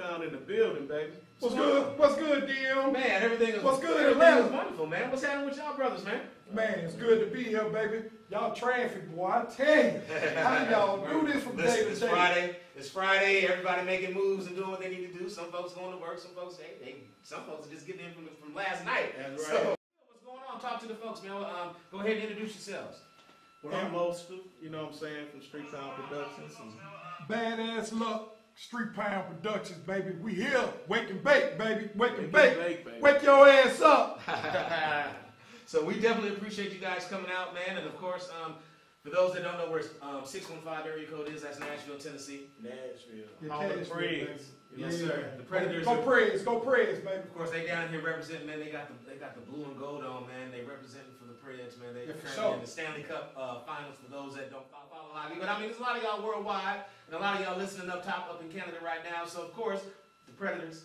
Pound in the building, baby. What's good? What's good, DM? Man, everything is wonderful, man. What's happening with y'all brothers, man? Man, it's good to be here, baby. Y'all traffic, boy. I tell you. How y'all do this from day to day? It's Friday. Everybody making moves and doing what they need to do. Some folks going to work. Some folks, some folks are just getting in from last night. That's right. So, what's going on? Talk to the folks, man. Go ahead and introduce yourselves. Well, I'm Mosca, you know what I'm saying, from Street Pound Productions. BADazz luck. Street Pound Productions, baby. We here. Wake and bake, baby. Wake and bake. Baby. Wake your ass up. So we definitely appreciate you guys coming out, man. And of course, for those that don't know where 615 area code is, that's Nashville, Tennessee. Home of the Preds. Yes, sir. The Predators. Go Preds, baby. Of course, they down here representing, man. They got the blue and gold on, man. They representing for the Preds, man. They currently in the Stanley Cup Finals for those that don't follow a lot of you. But I mean, there's a lot of y'all worldwide, and a lot of y'all listening up top up in Canada right now. So of course, the Predators,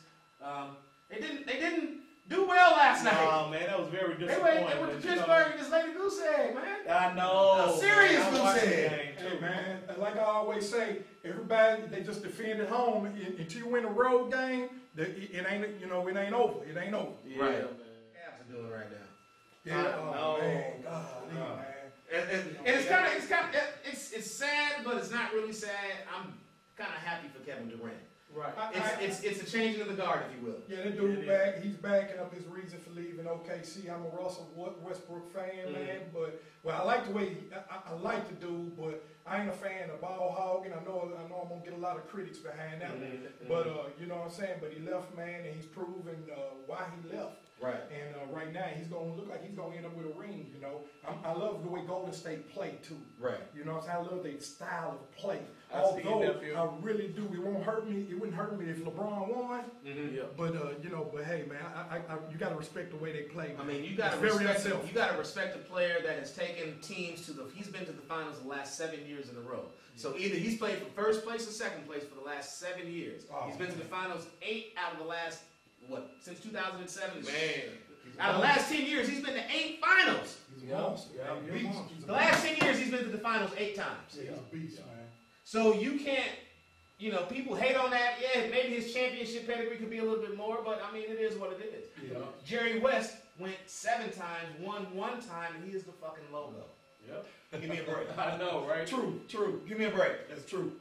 they didn't do well last night. Oh man, that was very disappointing. They went to Pittsburgh and this lady goose egg, man. I know. A serious goose egg. Hey man, like I always say, everybody they just defend at home. Until you win a road game, it ain't it ain't over. It ain't over. Yeah, right. Cavs are doing right now. Yeah. Oh man, God, man. And it's sad, but it's not really sad. I'm kind of happy for Kevin Durant. Right. It's a changing of the guard, if you will. Yeah, that dude back. He's backing up his reason for leaving OKC. I'm a Russell Westbrook fan, man. But I like the way I like the dude, but I ain't a fan of ball hogging. I know I'm gonna get a lot of critics behind that one. But you know what I'm saying. But he left, man, and he's proven why he left. Right. And right now he's gonna look like he's gonna end up with a ring. You know, I love the way Golden State play too. Right. You know what I'm saying. I love their style of play. Although I really do, it won't hurt me. It wouldn't hurt me if LeBron won. But but hey, man, you got to respect the way they play. Man. I mean, you got to respect a player that has taken teams to he's been to the finals the last 7 years in a row. So either he's played for first place or second place for the last 7 years. He's been to the finals 8 out of the last since 2007. Man. Out of the last 10 years, he's been to 8 finals. He's a monster. The last 10 years, he's been to the finals 8 times. Yeah, he's a beast, man. So you can't, people hate on that. Yeah, maybe his championship pedigree could be a little bit more, but I mean, it is what it is. Yeah. Jerry West went 7 times, won 1 time, and he is the fucking logo. Yep. Give me a break. I know, right? True. Give me a break. That's true.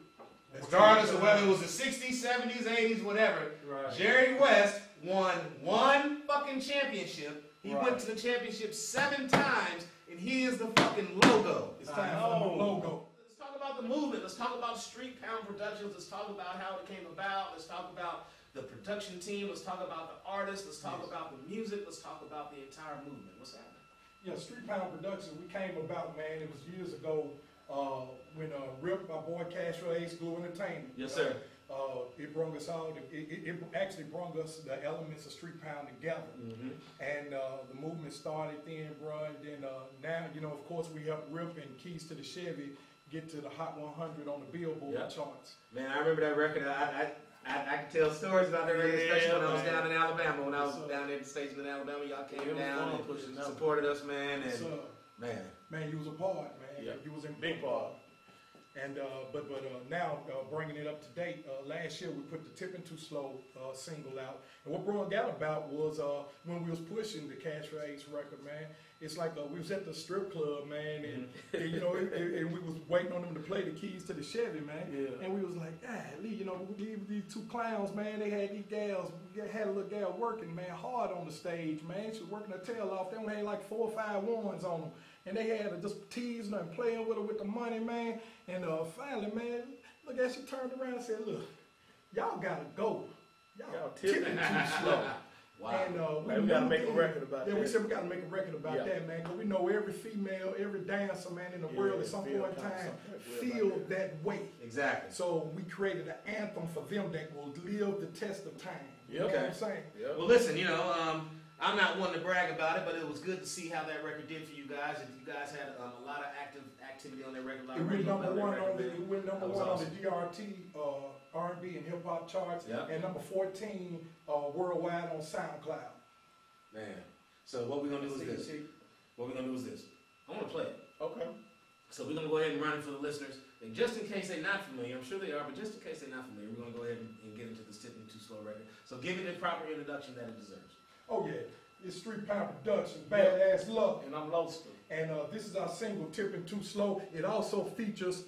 Regardless of whether it was the 60s, 70s, 80s, whatever, Jerry West won 1 fucking championship. He went to the championship 7 times, and he is the fucking logo. It's time for the logo. Let's talk about the movement. Let's talk about Street Pound Productions. Let's talk about how it came about. Let's talk about the production team. Let's talk about the artists. Let's talk about the music. Let's talk about the entire movement. What's happening? Yeah, Street Pound Productions, we came about, man, it was years ago when Rip, my boy Castro A School Entertainment. Yes, sir. It brought us all, it actually brought us the elements of Street Pound together. And the movement started then, bro, and then now, of course, we helped Rip and Keys to the Chevy get to the Hot 100 on the Billboard charts. Man, I remember that record. I can tell stories about that record, especially when I was down in Alabama. When I was down there at the station in Alabama, y'all came down and supported us, man. And man, you was a part, man. Yeah. You was in big part. And but now bringing it up to date, last year we put the Tipping Too Slow single out, and what brought that about was when we was pushing the Cash for Ace record, man. It's like we was at the strip club, man, and and we was waiting on them to play the Keys to the Chevy, man. And we was like, these 2 clowns, man. They had these gals, had a little gal working, man, hard on the stage, man. She was working her tail off. They only had like 4 or 5 ones on them. And they had her just teasing her and playing with her with the money, man. And finally, man, look at she turned around and said, look, y'all gotta go. Y'all tipping too slow. Wow. And we gotta make a record about that. Yeah, we said we gotta make a record about that, man. Because we know every female, every dancer, man, in the world at some point in time feel that way. Exactly. So we created an anthem for them that will live the test of time. You know what I'm saying? Well, listen, I'm not one to brag about it, but it was good to see how that record did for you guys. And you guys had a lot of activity on that record. It went number one on the DRT R&B and hip hop charts, and number 14 worldwide on SoundCloud. Man, so what we're gonna do is this. I want to play it. Okay. So we're gonna go ahead and run it for the listeners, and just in case they're not familiar, I'm sure they are, but just in case they're not familiar, we're gonna go ahead and get into this Tipping Too Slow So give it the proper introduction that it deserves. Oh yeah, it's Street Pound Productions, BADazz Love. And I'm Loster. And this is our single, Tipping Too Slow. It also features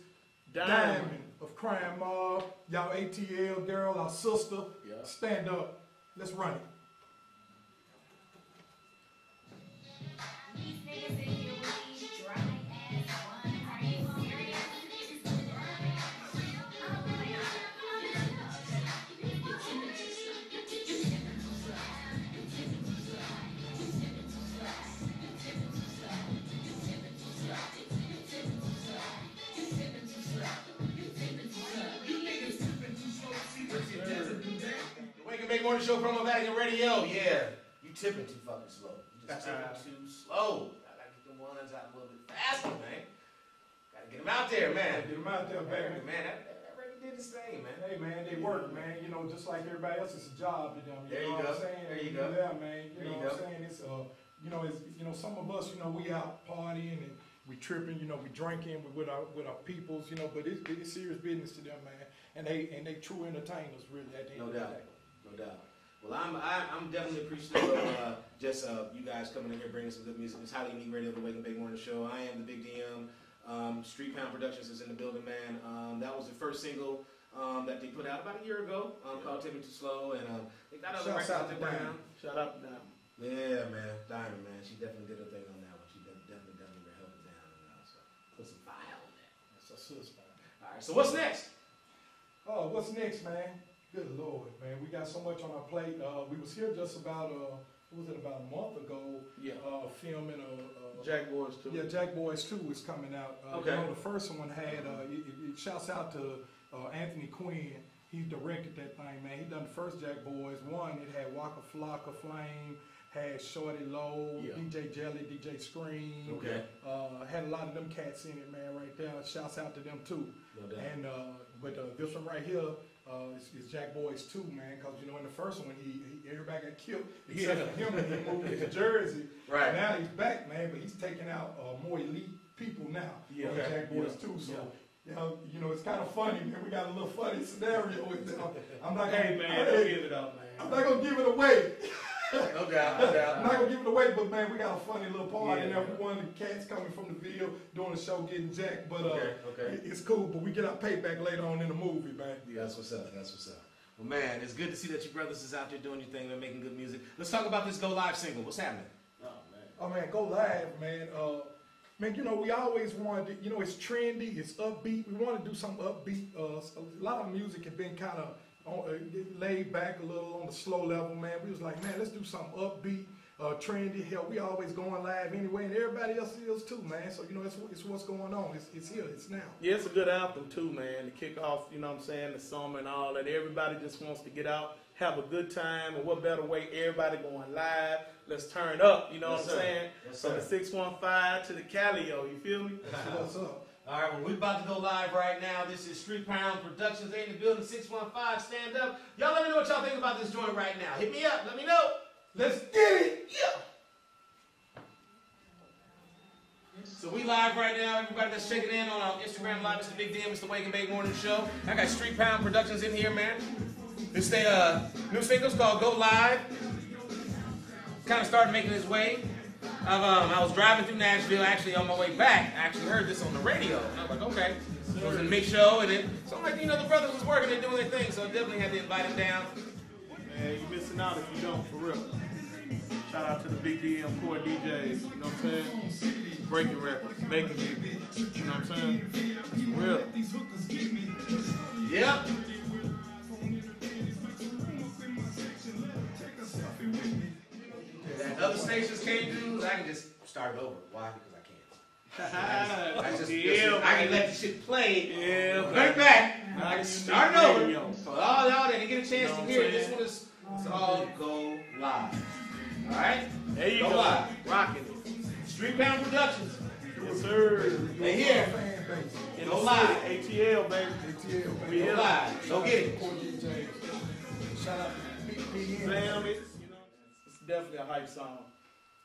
Diamond of Crime Mob, y'all ATL, Daryl, our sister. Yeah. Stand up. Let's run it. These niggas in here with these dry ass one. Are you serious? Big Morning Show promo Vatican Radio. Yeah, you tipping too fucking slow. You just tipping too slow. I gotta get them ones out a little bit faster, man. Gotta get them out there, man. Get them out there, baby. Man, that record did his thing, man. Hey, man, they work, man. You know, just like everybody else, it's a job to them. There you know go. What I'm saying? There you go. Yeah, man. You There know you what go. I'm saying? It's some of us, we out partying and we tripping, we drinking with our peoples, but it's serious business to them, man. And they true entertainers, really. At the end No of the doubt. day. No doubt. Well, I'm definitely appreciative of you guys coming in here bringing some good music. It's Highly Unique Radio, the Wake and Big Morning Show. I am the Big DM. Street Pound Productions is in the building, man. That was the first single that they put out about a year ago called Tipping Too Slow, and they got other records out there down. Shout out to Diamond. Yeah, man, Diamond, man, she definitely did her thing on that one. She definitely held it down, so put some fire on that. That's a sister. All right, so what's next? Oh, what's next, man? Good Lord, man. We got so much on our plate. We was here just about, about a month ago, filming Jack Boys 2. Yeah, Jack Boys 2 is coming out. Okay. The first one had, it shouts out to Anthony Quinn. He directed that thing, man. He done the first Jack Boys 1. It had Waka Flocka, Flame, had Shorty Low, Yeah. DJ Jelly, DJ Scream. Okay. Had a lot of them cats in it, man, right there. Shouts out to them too. No doubt. And but this one right here is Jack Boys 2, man, because in the first one everybody got killed except for him, and he moved to Jersey. Right. Now he's back, man, but he's taking out more elite people now. Yeah. Okay. Jack Boys 2. So it's kind of funny, man. We got a little funny scenario with them. I'm not gonna, Hey, man, don't give it up, man. I'm not gonna give it away. No doubt, no doubt. I'm not gonna give it away, but man, we got a funny little party Yeah. and everyone, the cats coming from the Ville doing the show, getting jacked. But Okay. it's cool. But we get our payback later on in the movie, man. Yeah, that's what's up. That's what's up. Well, man, it's good to see that your brothers is out there doing your thing. They're making good music. Let's talk about this Go Live single. What's happening? Oh man, go live, man. Man, we always wanted to, it's trendy, it's upbeat. We want to do something upbeat. A lot of music had been kind of laid back a little on the slow level, man. We was like, man, let's do something upbeat, trendy. Hell, we always going live anyway, and everybody else is too, man. So it's what's going on. It's here. It's now. Yeah, it's a good anthem too, man. To kick off, the summer and all that. Everybody just wants to get out, have a good time, and what better way? Everybody going live. Let's turn up. You know Yes, what I'm sir. saying? Yes, From sir. the 615 to the Calio. You feel me? That's what's up. All right, well, we're about to go live right now. This is Street Pound Productions. They in the building, 615. Stand up. Y'all let me know what y'all think about this joint right now. Hit me up. Let me know. Let's get it. Yeah. So we live right now. Everybody that's checking in on our Instagram Live, it's the Big DM, it's the Wake and Bake Morning Show. I got Street Pound Productions in here, man. This new single's called Go Live. Kind of started making its way. I was driving through Nashville, actually on my way back. I actually heard this on the radio. And I was like, okay. So it was a mix show, and so I'm like, the brothers was working and doing their thing, so I definitely had to invite them down. Man, you missing out if you don't, for real. Shout out to the Big DM core DJs, you know what I'm saying? Breaking records, making music, you know what I'm saying? For real. Yep. That other stations can't do, I can just start over. Why? Because I can let the shit play. Yeah, Right back. Now I you can start need over. radio. So all y'all that get a chance You know to what hear I'm it, this saying? one is it's all Go Live. Alright? There you Go go. live. Rocking it. Street Pound Productions. Yes, sir. They here. Fan base. In Go the live. city, ATL, baby. ATL, We Go here. live. Go get it. Core DJs. Shout out to BPN. Fam it. It's definitely a hype song.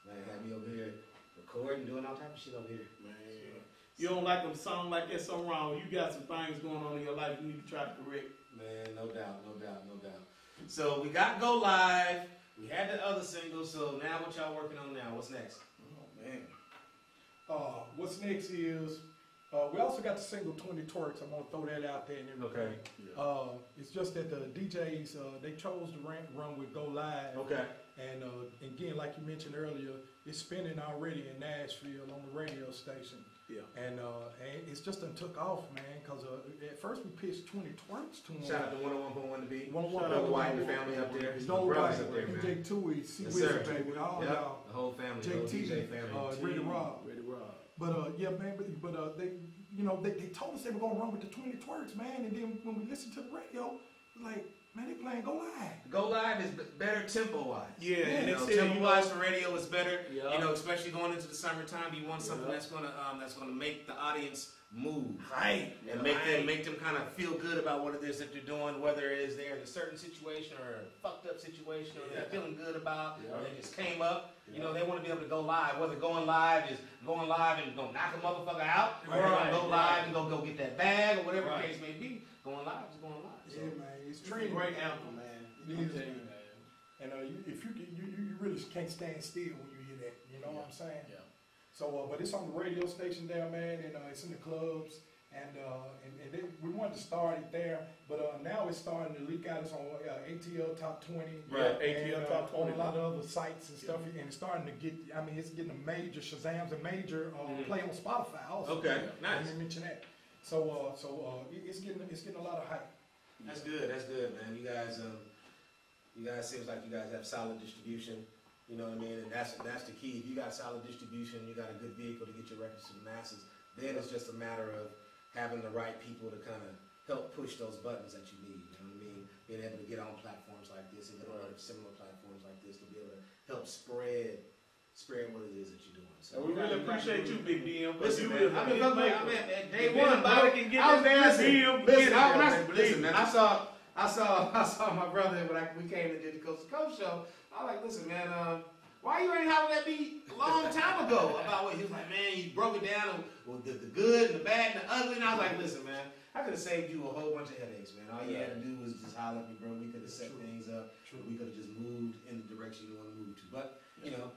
Man, have me over here recording, doing all type of shit over here. Man, you don't like them song like that, something wrong. You got some things going on in your life you need to try to correct. Man, no doubt, no doubt, no doubt. So we got Go Live. We had the other single. So now what y'all working on now? What's next? Oh man. What's next is we also got the single 20 Twerks. I'm gonna throw that out there and everything. Okay. It's just that the DJs they chose to run with Go Live. Okay. And again, like you mentioned earlier, it's spinning already in Nashville on the radio station. Yeah. And it's just done took off, man. Cause at first we pitched 20 Twerks to them. Shout out to 101.1 to be. 101.1 Shout out to White and the family up there. Don't Brothers right, up there, man. J2, C Yes, Wizard, sir. baby, all Yep. y'all. The whole family. The whole JT, DJ family. Ready Rob. Ready Rob. But yeah, man. But they, you know, they told us they were gonna run with the 20 Twerks, man. And then when we listened to the radio, like, man, they playing Go Live. Go Live is better tempo wise. Yeah, and You know, they said, tempo wise for radio is better. Yeah. You know, especially going into the summertime, you want something that's gonna make the audience move, right, and make them kind of feel good about what it is that they're doing, whether it is they're in a certain situation or a fucked up situation, or they're feeling good about, or they just came up. You know, they want to be able to go live. Whether going live is going live and gonna knock a motherfucker out, or go live and go get that bag, or whatever the case may be. Going live is going live. So. Yeah, man. It's It's a trending. great album, man. It I'm is, telling you, man. man. And you really can't stand still when you hear that. You know what I'm saying? Yeah. So, but it's on the radio station there, man, and it's in the clubs. And then we wanted to start it there, but now it's starting to leak out. It's on ATL Top 20, Right, and, ATL Top 20. on a lot of other sites and stuff. And it's starting to get. I mean, it's getting a major Shazam's a major play on Spotify also. Okay, nice. Let me mention that. So it's getting a lot of hype. That's good. That's good, man. You guys seems like you guys have solid distribution. You know what I mean? And that's the key. If you got solid distribution, you got a good vehicle to get your records to the masses. Then it's just a matter of having the right people to kind of help push those buttons that you need. You know what I mean? Being able to get on platforms like this and get on similar platforms like this to be able to help spread what it is that you're doing. So We really appreciate you, Big DM. Listen, you man. I really mean, make at day If one, anybody bro. can get I was this dancing. DM, Listen, man. I saw my brother when we came and did the Coast to Coast show. I was like, listen, man. Why you ain't having that beat a long time ago about what he was like, man, you broke it down with the good and the bad and the ugly. And I was like, listen, man, I could have saved you a whole bunch of headaches, man. All you had to do was just holler at me, bro. We could have set things up. We could have just moved in the direction you want to move to. But, you know,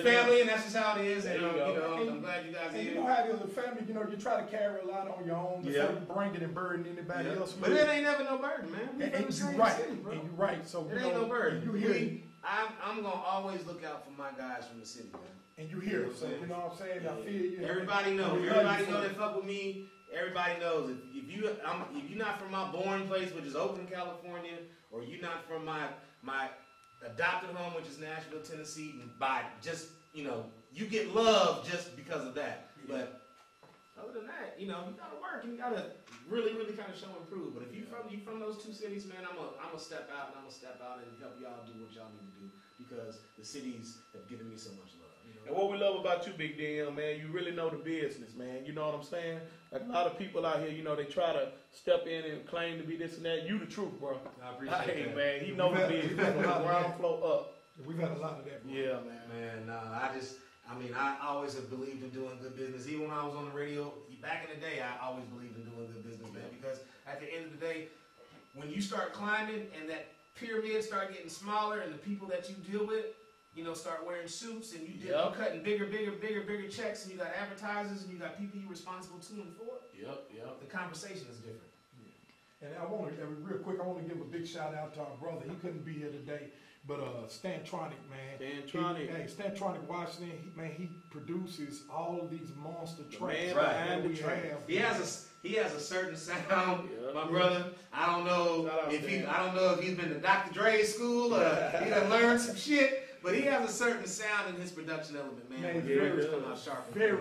family, and that's just how it is. And, I'm glad you guys are And you here. know how it is with family, you try to carry a lot on your own before you bring it and burden anybody else. But it ain't never no burden, man. We from the same city, bro. And you're right. So It ain't no burden. You hear I'm gonna always look out for my guys from the city, man. and you hear. So you know what I'm saying? I feel you. Everybody knows. We love Everybody you know for that fuck with me. Everybody knows if you're not from my born place, which is Oakland, California, or you're not from my adopted home, which is Nashville, Tennessee, by just you get love just because of that. But other than that, you gotta work. You gotta really kind of show and prove. But if you from those two cities, man, I'm gonna step out and help y'all do what y'all need to do because the cities have given me so much love. And what we love about you, Big DM, man, you really know the business, man. You know what I'm saying? Like a lot of people out here, they try to step in and claim to be this and that. You the truth, bro. I appreciate that. Man, he knows the business from the ground floor up. We've had a lot of that. Bro. Yeah, man. Man, I always have believed in doing good business. Even when I was on the radio, back in the day, I always believed in doing good business, man. Because at the end of the day, when you start climbing and that pyramid start getting smaller and the people that you deal with, start wearing suits and you're cutting bigger checks and you got advertisers and you got people you're responsible to and for. Yep. The conversation is different. And real quick, I want to give a big shout out to our brother. He couldn't be here today, but Stantronic, man. Stantronic Washington, he produces all of these monster tracks that we have. He has a certain sound, my brother. I don't know if he's been to Dr. Dre's school or he done learned some shit. But he has a certain sound in his production element, man. Very sharp. Very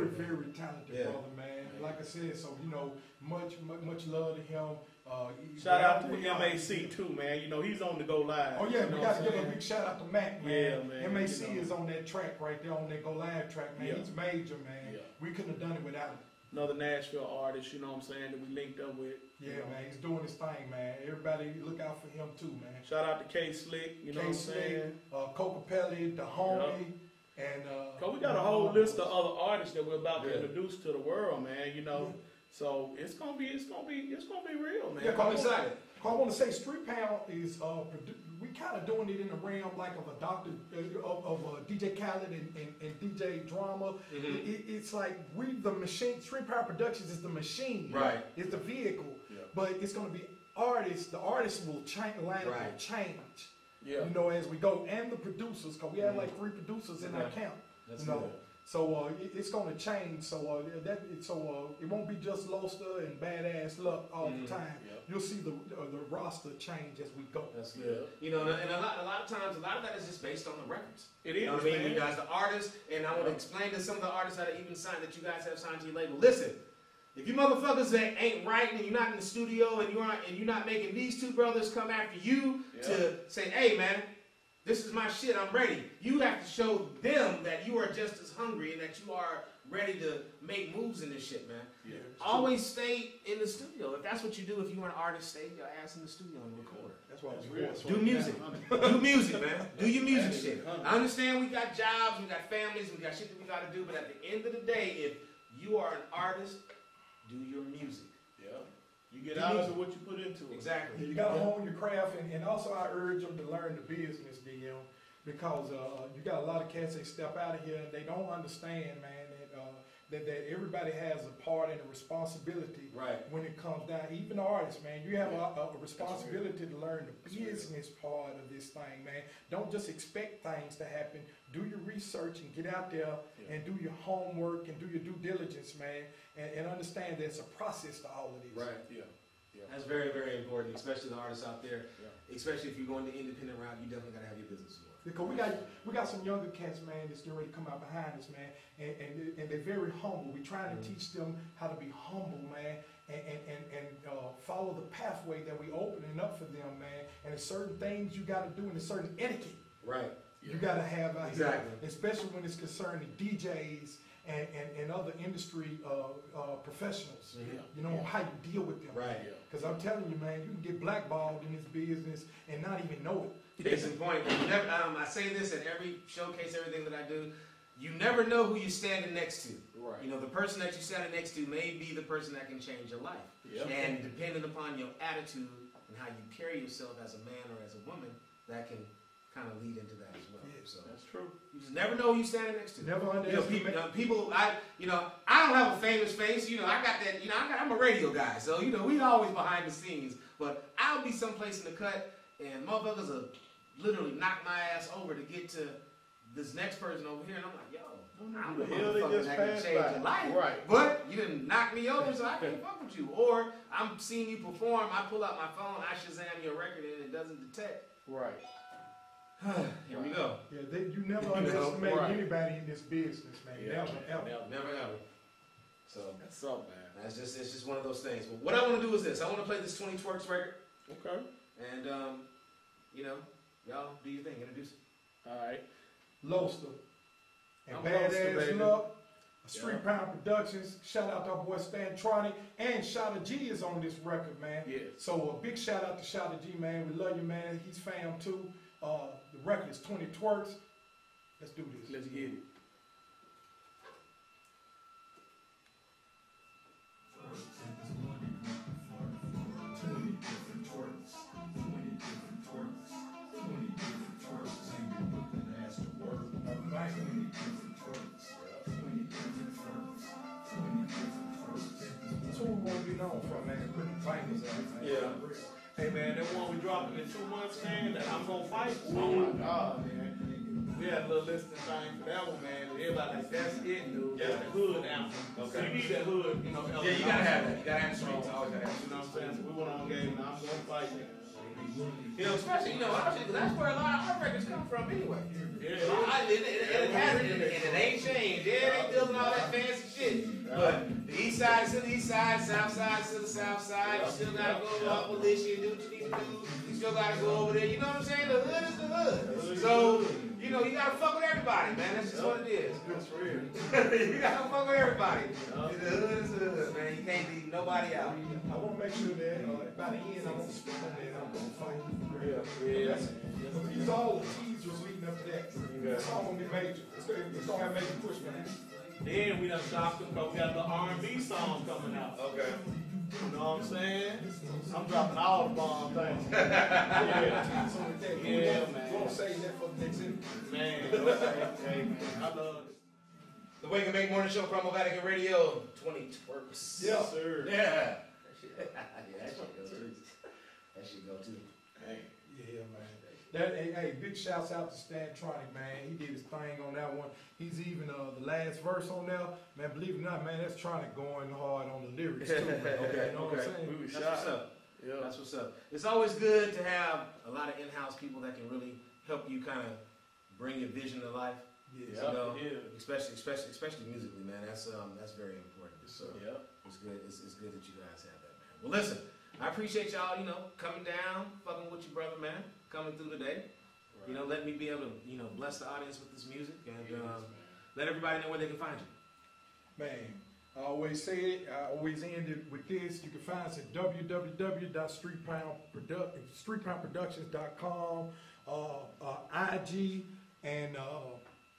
talented brother, man. Like I said, so much love to him. Shout out to MAC too, man. He's on the Go Live. Oh yeah, we got to give a big shout out to Mac, man. Yeah, man. MAC is on that track right there, on that Go Live track, man. He's major, man. Yeah. We couldn't have done it without him. Another Nashville artist, you know what I'm saying, that we linked up with. Yeah, man, he's doing his thing, man. Everybody look out for him too, man. Shout out to K Slick, you know what I'm saying? Coca Pelli, the homie, and Cause we got a whole list of other artists that we're about to introduce to the world, man. So it's gonna be real, man. Yeah, I'm excited. I want to say Street Pound is we kind of doing it in the realm like of a doctor of DJ Khaled and DJ Drama. It's like we the machine. Street Pound Productions is the machine. Right. It's the vehicle. Yeah. But it's going to be artists. The artists will change. Lineup will change. Yeah. You know, as we go, and the producers, because we have like 3 producers in our camp. That's good. So it's going to change. So it won't be just Loster and BADazz Luck all the time. Yep. You'll see the roster change as we go. That's good. You know, and a lot of times, a lot of that is just based on the records. It is. You know what I mean? You guys, the artists, and I want to explain to some of the artists that are even signed that you guys have signed to your label. Listen, if you motherfuckers ain't writing and you're not in the studio and you're not making these 2 brothers come after you to say, hey man, this is my shit, I'm ready. You have to show them that you are just as hungry and that you are ready to make moves in this shit, man. Yeah, always stay in the studio. If that's what you do, if you are an artist, stay your ass in the studio and record. That's what it's real. Do music. Do music, man. Do your music shit. I understand we got jobs, we got families, we got shit that we got to do, but at the end of the day, if you are an artist, do your music. Yeah. You get out of what you put into it. Exactly. You got to hone your craft, and also I urge them to learn the business, DM, because you got a lot of cats that step out of here and they don't understand, man, that everybody has a part and a responsibility when it comes down. Even the artists, man, you have a responsibility to learn the business part of this thing, man. Don't just expect things to happen. Do your research and get out there and do your homework and do your due diligence, man, and understand there's a process to all of this. Right. Yeah. That's very, very important, especially the artists out there. Yeah. Especially if you're going the independent route, you definitely got to have your business. Because we got some younger cats, man, that's getting ready to come out behind us, man, and they're very humble. We're trying to teach them how to be humble, man, and follow the pathway that we opening up for them, man. And there's certain things you got to do, and there's certain etiquette. Right. You got to have out here, especially when it's concerning DJs and other industry professionals. You know how you deal with them. Right. Because I'm telling you, man, you can get blackballed in this business and not even know it. Case in point, I say this at every showcase, everything that I do. You never know who you're standing next to. Right. You know, the person that you're standing next to may be the person that can change your life. Yep. And depending upon your attitude and how you carry yourself as a man or as a woman, that can kind of lead into that as well. Yeah, so that's true. You just never know who you're standing next to. Never underestimate. People, I don't have a famous face. You know, I got that. You know, I'm a radio guy, so you know, we always behind the scenes. But I'll be someplace in the cut, and motherfuckers will literally knock my ass over to get to this next person over here, and I'm like, yo, I'm the motherfucker that can change your life. Right. But you didn't knock me over, so I can't fuck with you. Or I'm seeing you perform, I pull out my phone, I Shazam your record, and it doesn't detect. Right. Here we go. Yeah, you never underestimate anybody in this business, man. Yeah. Never ever. So that's up, man. It's just one of those things. But what I want to do is this. I want to play this 20 Twerks record. Okay. And you know, y'all do your thing. Introduce it. All right. Loster and BADazz Luck, Street Pound Productions. Shout out to our boy Stan Tronic, and Shotta G is on this record, man. Yeah. So a big shout out to Shotta G, man. We love you, man. He's fam too. The record is 20 Twerks. Let's do this. Let's get it. That's what we want to be known for, man. Putting fingers out, man. Yeah. Hey man, that one we dropping in 2 months, man, that I'm gonna fight. Oh my God, man. We had a little listening thing for that one, man. Everybody like, that's it, dude. That's the hood anthem. Okay. So you need that hood, you know. Yeah, you gotta have that. You gotta have the streets. Always gotta have it. You know what I'm saying? So we went on game and I'm gonna fight, man. You know, especially, you know, obviously, that's where a lot of our records come from anyway. Yeah. And it ain't changed. Yeah, they building all that fancy shit. But the east side is to the east side, south side is to the south side. You still gotta go up militia and do what you need to do. You still gotta go over there. You know what I'm saying? The hood is the hood. So, you know, you gotta fuck with everybody, man. That's just what it is. That's real. You gotta fuck with everybody. The hood is the hood, man. You can't leave nobody out. I want to make sure that by the end, I'm going to spend on that. I'm going to fight. Yeah. These all the teasers leading up to that. It's all going to be major. It's going to have major push, man. Then we done stopped them because we got the R&B song coming out. Okay. You know what I'm saying? I'm dropping all the bomb things. Yeah, man. We'll save that for the next interview. Man, okay, hey, man. I love it. The Wake and Bake Morning Show, Promo Vatican Radio, 20 twerks. Yeah, sir. Yeah. Yeah, that should go too. That should go too. Hey. Yeah, man. Hey, big shouts out to Stantronic, man. He did his thing on that one. He's even the last verse on there. Man, believe it or not, man, that's Tronic going hard on the lyrics too, man. Okay, You know what I'm saying? We was That's shot. what's up. Yeah. That's what's up. It's always good to have a lot of in-house people that can really help you kind of bring your vision to life. Yeah. You know, Yeah. especially musically, man. That's very important. So Yeah. it's good. It's good that you guys have that, man. Well, listen, I appreciate y'all. You know, coming down, fucking with your brother, man. Coming through today. You know, letting me be able to bless the audience with this music and let everybody know where they can find you. Man, I always say it. I always end it with this. You can find us at www.streetpoundproductions.com, IG and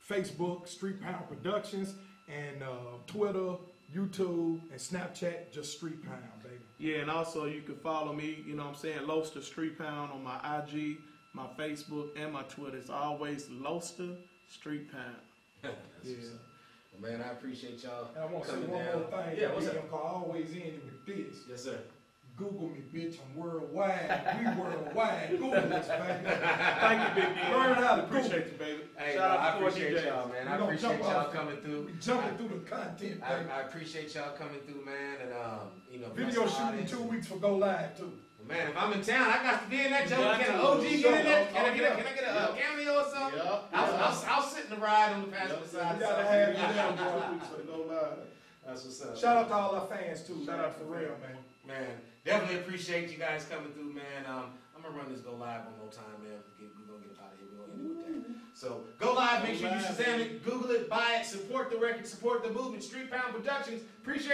Facebook, Street Pound Productions, and Twitter, YouTube, and Snapchat, just Street Pound, baby. Yeah, and also you can follow me, you know what I'm saying, Loaster Street Pound on my IG, my Facebook, and my Twitter. It's always Loaster Street Pound. That's what's up. Well, man, I appreciate y'all And I want to say coming one down. more thing. Yeah, what's up? I always end it with this. Yes, sir. Google me, bitch. I'm worldwide. We worldwide. Google us, baby. Thank you, Big D. Learn how to Appreciate you, baby. Hey, Shout out I to 4 appreciate DJs. y'all, man. I We gonna appreciate jump y'all off. coming through. We jumping through the content, baby. I appreciate y'all coming through, man, and Video bless the shooting in audience. 2 weeks for Go Live, too. Man, if I'm in town, I got to be in that joke. got Can an to. OG get in that? Can I get Yeah. a cameo or something? Yeah. I'll sit in the ride on the passenger side. You gotta have it Yeah. down, bro. That's what's up. Shout out to all our fans, too. Shout man, out for to real, fans. man. Man, definitely appreciate you guys coming through, man. I'm gonna run this Go Live one more time, man. We're gonna get out of here. We're gonna end it with that. So Go Live, make sure you Shazam it, Google it, buy it, support the record, support the movement. Street Pound Productions. Appreciate you.